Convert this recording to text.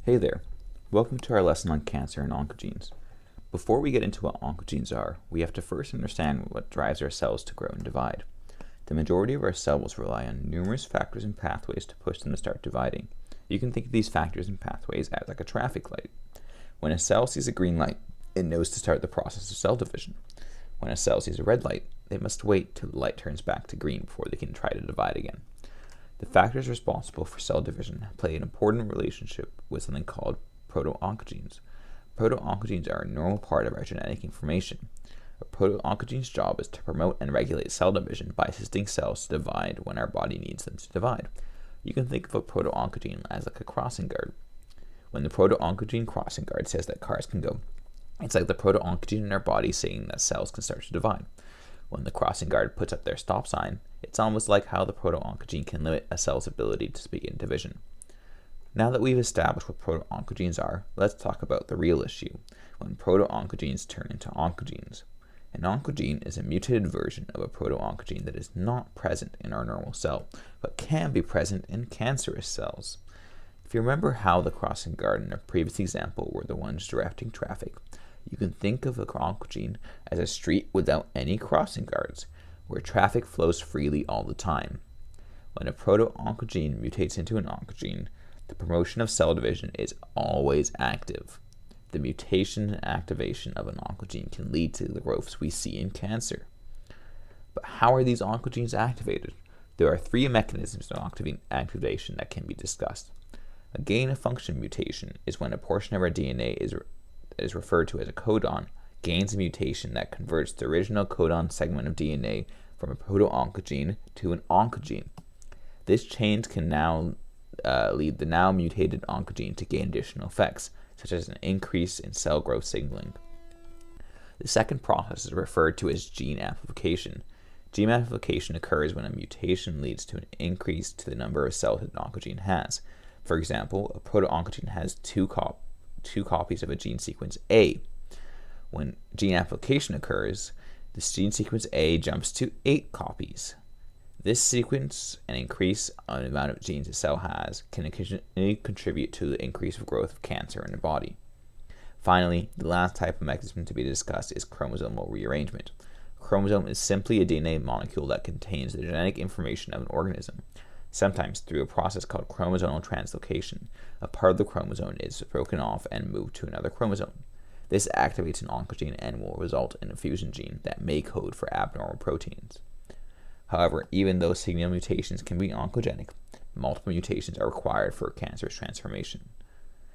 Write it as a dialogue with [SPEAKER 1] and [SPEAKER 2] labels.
[SPEAKER 1] Hey there, welcome to our lesson on cancer and oncogenes. Before we get into what oncogenes are, we have to first understand what drives our cells to grow and divide. The majority of our cells rely on numerous factors and pathways to push them to start dividing. You can think of these factors and pathways as like a traffic light. When a cell sees a green light, it knows to start the process of cell division. When a cell sees a red light, they must wait till the light turns back to green before they can try to divide again. The factors responsible for cell division play an important relationship with something called proto-oncogenes. Proto-oncogenes are a normal part of our genetic information. A proto-oncogene's job is to promote and regulate cell division by assisting cells to divide when our body needs them to divide. You can think of a proto-oncogene as like a crossing guard. When the proto-oncogene crossing guard says that cars can go, it's like the proto-oncogene in our body saying that cells can start to divide. When the crossing guard puts up their stop sign, it's almost like how the proto-oncogene can limit a cell's ability to begin division. Now that we've established what proto-oncogenes are, let's talk about the real issue, when proto-oncogenes turn into oncogenes. An oncogene is a mutated version of a proto-oncogene that is not present in our normal cell, but can be present in cancerous cells. If you remember how the crossing guard in our previous example were the ones directing traffic, you can think of an oncogene as a street without any crossing guards, where traffic flows freely all the time. When a proto-oncogene mutates into an oncogene, the promotion of cell division is always active. The mutation and activation of an oncogene can lead to the growths we see in cancer. But how are these oncogenes activated? There are three mechanisms of activation that can be discussed. A gain-of-function mutation is when a portion of our DNA is referred to as a codon, gains a mutation that converts the original codon segment of DNA from a proto-oncogene to an oncogene. This change can now lead the now mutated oncogene to gain additional effects, such as an increase in cell growth signaling. The second process is referred to as gene amplification. Gene amplification occurs when a mutation leads to an increase to the number of cells that an oncogene has. For example, a proto-oncogene has two copies of a gene sequence A. When gene amplification occurs, this gene sequence A jumps to 8 copies. This sequence and increase on the amount of genes a cell has can contribute to the increase of growth of cancer in the body. Finally, the last type of mechanism to be discussed is chromosomal rearrangement. A chromosome is simply a DNA molecule that contains the genetic information of an organism. Sometimes, through a process called chromosomal translocation, a part of the chromosome is broken off and moved to another chromosome. This activates an oncogene and will result in a fusion gene that may code for abnormal proteins. However, even though single mutations can be oncogenic, multiple mutations are required for a cancerous transformation.